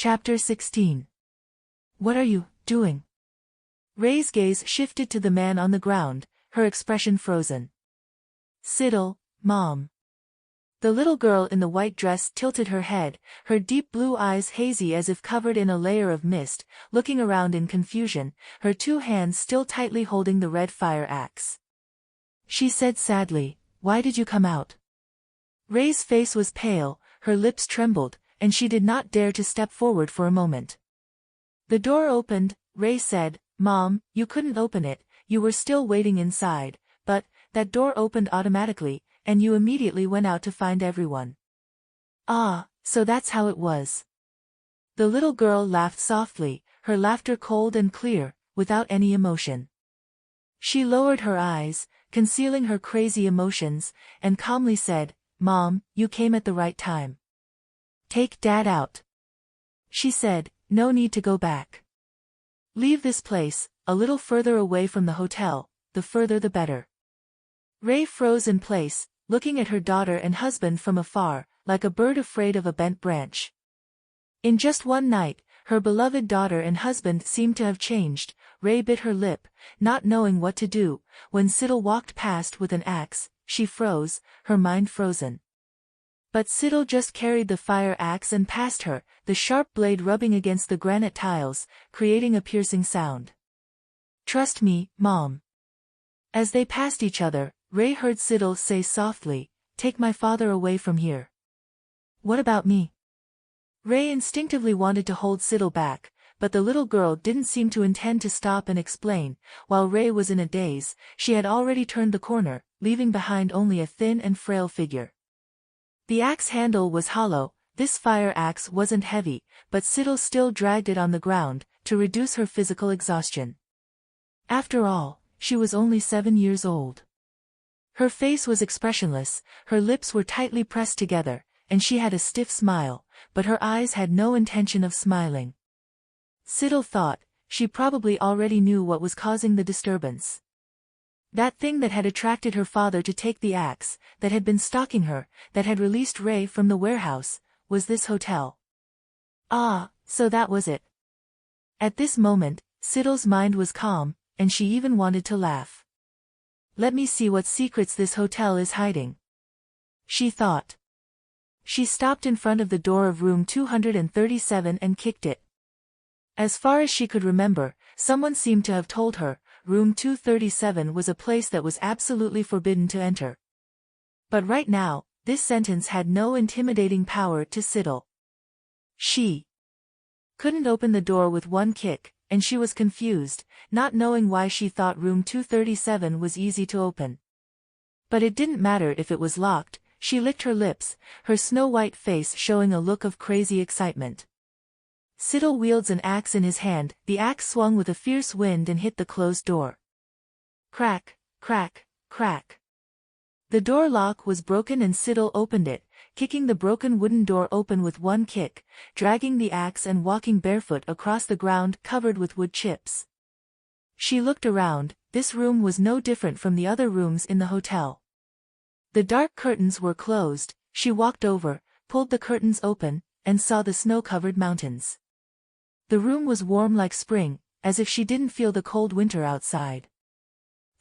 Chapter 16. What are you doing? Ray's gaze shifted to the man on the ground, her expression frozen. Siddle, Mom. The little girl in the white dress tilted her head, her deep blue eyes hazy as if covered in a layer of mist, looking around in confusion, her two hands still tightly holding the red fire axe. She said sadly, "Why did you come out?" Ray's face was pale, her lips trembled, and she did not dare to step forward for a moment. The door opened, Ray said, "Mom, you couldn't open it, you were still waiting inside, but that door opened automatically, and you immediately went out to find everyone." "Ah, so that's how it was." The little girl laughed softly, her laughter cold and clear, without any emotion. She lowered her eyes, concealing her crazy emotions, and calmly said, "Mom, you came at the right time. Take Dad out," she said. "No need to go back. Leave this place, a little further away from the hotel, the further the better." Ray froze in place, looking at her daughter and husband from afar, like a bird afraid of a bent branch. In just one night, her beloved daughter and husband seemed to have changed. Ray bit her lip, not knowing what to do. When Siddle walked past with an axe, she froze, her mind frozen. But Siddle just carried the fire axe and passed her, the sharp blade rubbing against the granite tiles, creating a piercing sound. "Trust me, Mom." As they passed each other, Ray heard Siddle say softly, "Take my father away from here." "What about me?" Ray instinctively wanted to hold Siddle back, but the little girl didn't seem to intend to stop and explain. While Ray was in a daze, she had already turned the corner, leaving behind only a thin and frail figure. The axe handle was hollow. This fire axe wasn't heavy, but Siddle still dragged it on the ground, to reduce her physical exhaustion. After all, she was only 7 years old. Her face was expressionless, her lips were tightly pressed together, and she had a stiff smile, but her eyes had no intention of smiling. Siddle thought, she probably already knew what was causing the disturbance. That thing that had attracted her father to take the axe, that had been stalking her, that had released Ray from the warehouse, was this hotel. Ah, so that was it. At this moment, Siddle's mind was calm, and she even wanted to laugh. "Let me see what secrets this hotel is hiding," she thought. She stopped in front of the door of room 237 and kicked it. As far as she could remember, someone seemed to have told her, room 237 was a place that was absolutely forbidden to enter. But right now, this sentence had no intimidating power to Siddle. She couldn't open the door with one kick, and she was confused, not knowing why she thought room 237 was easy to open. But it didn't matter if it was locked. She licked her lips, her snow-white face showing a look of crazy excitement. Siddle wields an axe in his hand, the axe swung with a fierce wind and hit the closed door. Crack, crack, crack. The door lock was broken and Siddle opened it, kicking the broken wooden door open with one kick, dragging the axe and walking barefoot across the ground covered with wood chips. She looked around. This room was no different from the other rooms in the hotel. The dark curtains were closed. She walked over, pulled the curtains open, and saw the snow-covered mountains. The room was warm like spring, as if she didn't feel the cold winter outside.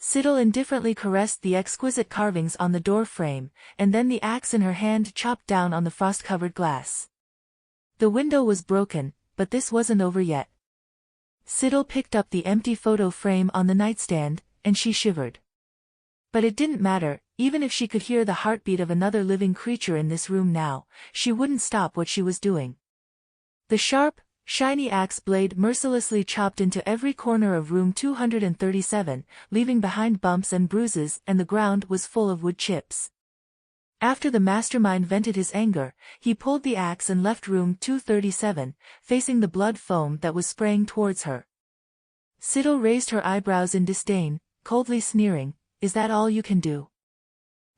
Siddle indifferently caressed the exquisite carvings on the door frame, and then the axe in her hand chopped down on the frost-covered glass. The window was broken, but this wasn't over yet. Siddle picked up the empty photo frame on the nightstand, and she shivered. But it didn't matter. Even if she could hear the heartbeat of another living creature in this room now, she wouldn't stop what she was doing. The sharp, shiny axe blade mercilessly chopped into every corner of room 237, leaving behind bumps and bruises, and the ground was full of wood chips. After the mastermind vented his anger, he pulled the axe and left room 237, facing the blood foam that was spraying towards her. Siddle raised her eyebrows in disdain, coldly sneering, "Is that all you can do?"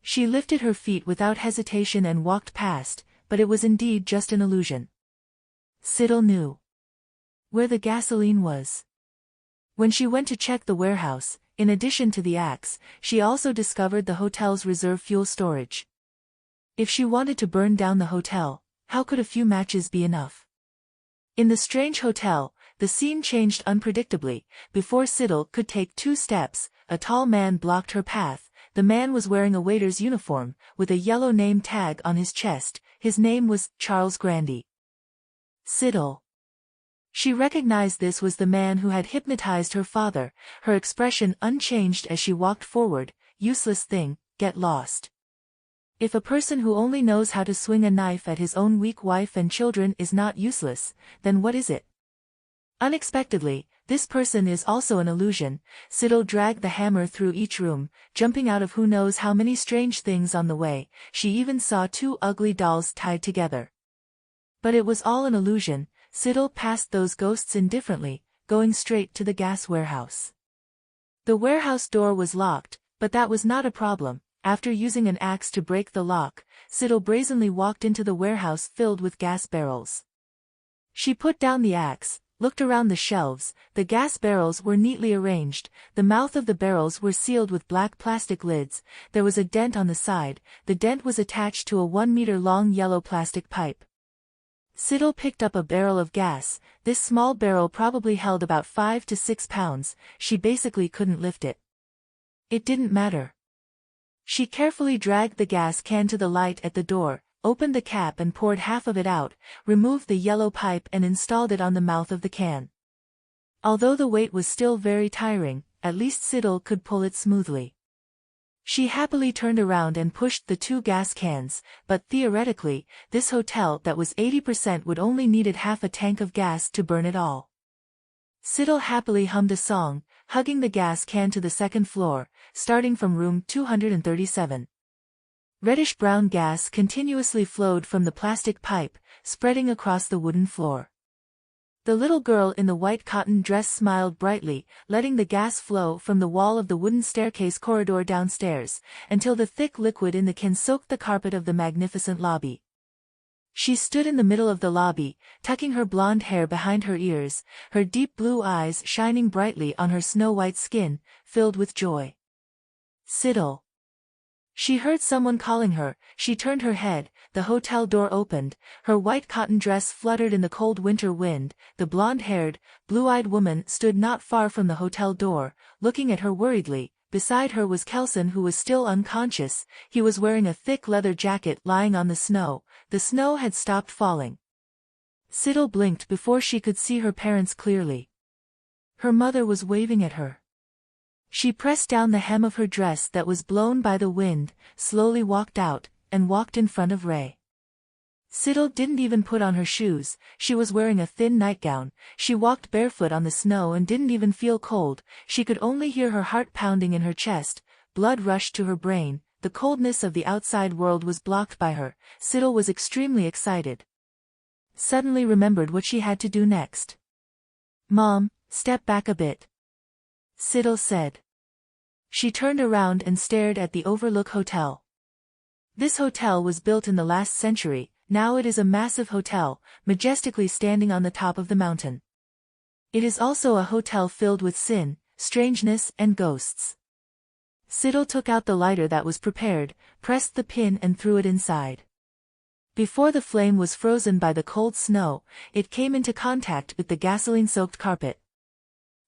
She lifted her feet without hesitation and walked past, but it was indeed just an illusion. Siddle knew where the gasoline was. When she went to check the warehouse, in addition to the axe, she also discovered the hotel's reserve fuel storage. If she wanted to burn down the hotel, how could a few matches be enough? In the strange hotel, the scene changed unpredictably. Before Siddle could take 2 steps, a tall man blocked her path. The man was wearing a waiter's uniform, with a yellow name tag on his chest. His name was Charles Grandy. Siddle. She recognized this was the man who had hypnotized her father, her expression unchanged as she walked forward. Useless thing, get lost. If a person who only knows how to swing a knife at his own weak wife and children is not useless, then what is it? Unexpectedly, this person is also an illusion. Siddle dragged the hammer through each room, jumping out of who knows how many strange things on the way. She even saw 2 ugly dolls tied together. But it was all an illusion. Siddle passed those ghosts indifferently, going straight to the gas warehouse. The warehouse door was locked, but that was not a problem. After using an axe to break the lock, Siddle brazenly walked into the warehouse filled with gas barrels. She put down the axe, looked around the shelves. The gas barrels were neatly arranged. The mouth of the barrels were sealed with black plastic lids. There was a dent on the side. The dent was attached to a 1-meter-long yellow plastic pipe. Siddle picked up a barrel of gas. This small barrel probably held about 5 to 6 pounds. She basically couldn't lift it. It didn't matter. She carefully dragged the gas can to the light at the door, opened the cap and poured half of it out, removed the yellow pipe and installed it on the mouth of the can. Although the weight was still very tiring, at least Siddle could pull it smoothly. She happily turned around and pushed the 2 gas cans, but theoretically, this hotel that was 80% would only needed half a tank of gas to burn it all. Siddle happily hummed a song, hugging the gas can to the 2nd floor, starting from room 237. Reddish-brown gas continuously flowed from the plastic pipe, spreading across the wooden floor. The little girl in the white cotton dress smiled brightly, letting the gas flow from the wall of the wooden staircase corridor downstairs, until the thick liquid in the can soaked the carpet of the magnificent lobby. She stood in the middle of the lobby, tucking her blonde hair behind her ears, her deep blue eyes shining brightly on her snow-white skin, filled with joy. Siddle. She heard someone calling her. She turned her head. The hotel door opened. Her white cotton dress fluttered in the cold winter wind. The blonde-haired, blue-eyed woman stood not far from the hotel door, looking at her worriedly. Beside her was Kelson, who was still unconscious. He was wearing a thick leather jacket lying on the snow. The snow had stopped falling. Siddle blinked before she could see her parents clearly. Her mother was waving at her. She pressed down the hem of her dress that was blown by the wind, slowly walked out, and walked in front of Ray. Siddle didn't even put on her shoes. She was wearing a thin nightgown. She walked barefoot on the snow and didn't even feel cold. She could only hear her heart pounding in her chest. Blood rushed to her brain. The coldness of the outside world was blocked by her. Siddle was extremely excited. Suddenly remembered what she had to do next. "Mom, step back a bit," Siddle said. She turned around and stared at the Overlook Hotel. This hotel was built in the last century. Now it is a massive hotel, majestically standing on the top of the mountain. It is also a hotel filled with sin, strangeness and ghosts. Siddle took out the lighter that was prepared, pressed the pin and threw it inside. Before the flame was frozen by the cold snow, it came into contact with the gasoline-soaked carpet.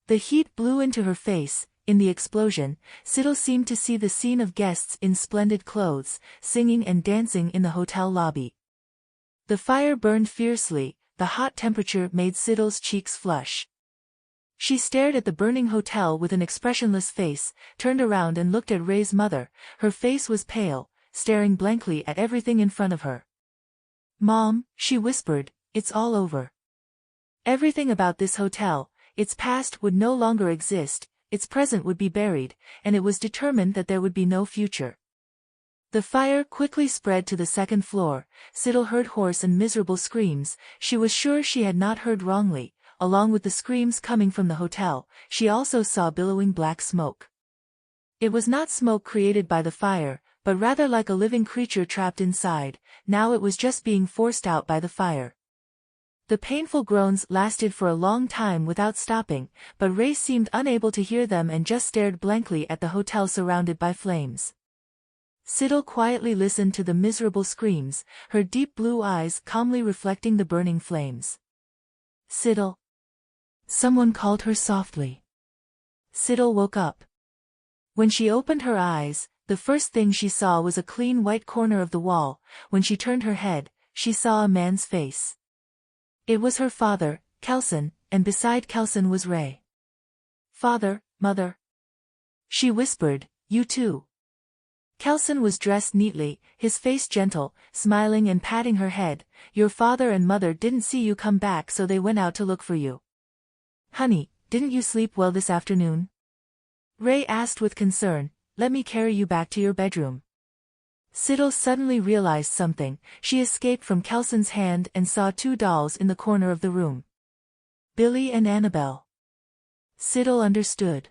The heat blew into her face. In the explosion, Siddle seemed to see the scene of guests in splendid clothes, singing and dancing in the hotel lobby. The fire burned fiercely. The hot temperature made Siddle's cheeks flush. She stared at the burning hotel with an expressionless face, turned around and looked at Ray's mother. Her face was pale, staring blankly at everything in front of her. "Mom," she whispered, "it's all over. Everything about this hotel, its past would no longer exist, its present would be buried, and it was determined that there would be no future." The fire quickly spread to the 2nd floor. Siddle heard hoarse and miserable screams. She was sure she had not heard wrongly. Along with the screams coming from the hotel, she also saw billowing black smoke. It was not smoke created by the fire, but rather like a living creature trapped inside. Now it was just being forced out by the fire. The painful groans lasted for a long time without stopping, but Ray seemed unable to hear them and just stared blankly at the hotel surrounded by flames. Siddle quietly listened to the miserable screams, her deep blue eyes calmly reflecting the burning flames. Siddle. Someone called her softly. Siddle woke up. When she opened her eyes, the first thing she saw was a clean white corner of the wall. When she turned her head, she saw a man's face. It was her father, Kelson, and beside Kelson was Ray. Father, mother. She whispered, you too. Kelson was dressed neatly, his face gentle, smiling and patting her head. Your father and mother didn't see you come back, so they went out to look for you. Honey, didn't you sleep well this afternoon? Ray asked with concern. Let me carry you back to your bedroom. Siddle suddenly realized something. She escaped from Kelson's hand and saw two dolls in the corner of the room. Billy and Annabelle. Siddle understood.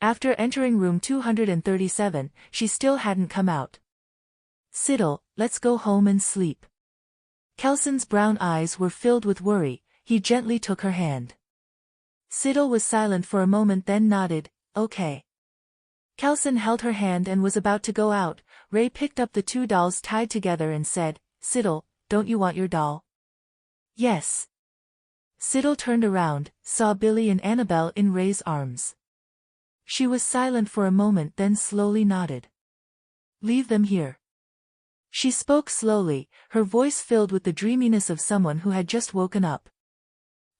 After entering room 237, she still hadn't come out. Siddle, let's go home and sleep. Kelson's brown eyes were filled with worry. He gently took her hand. Siddle was silent for a moment, then nodded, okay. Kelson held her hand and was about to go out. Ray picked up the two dolls tied together and said, Siddle, don't you want your doll? Yes. Siddle turned around, saw Billy and Annabelle in Ray's arms. She was silent for a moment, then slowly nodded. Leave them here. She spoke slowly, her voice filled with the dreaminess of someone who had just woken up.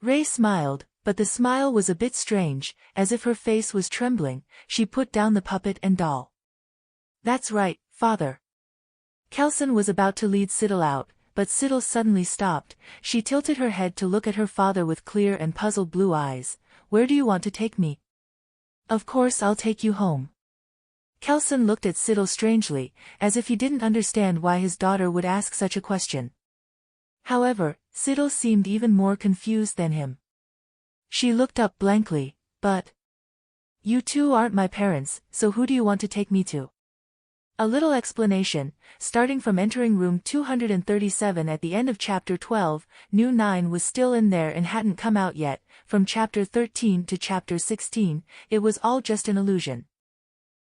Ray smiled, but the smile was a bit strange, as if her face was trembling. She put down the puppet and doll. That's right, Father. Kelson was about to lead Siddle out, but Siddle suddenly stopped. She tilted her head to look at her father with clear and puzzled blue eyes. Where do you want to take me? Of course I'll take you home. Kelson looked at Siddle strangely, as if he didn't understand why his daughter would ask such a question. However, Siddle seemed even more confused than him. She looked up blankly, but... You two aren't my parents, so who do you want to take me to? A little explanation. Starting from entering room 237 at the end of chapter 12, new 9 was still in there and hadn't come out yet. From chapter 13 to chapter 16, it was all just an illusion.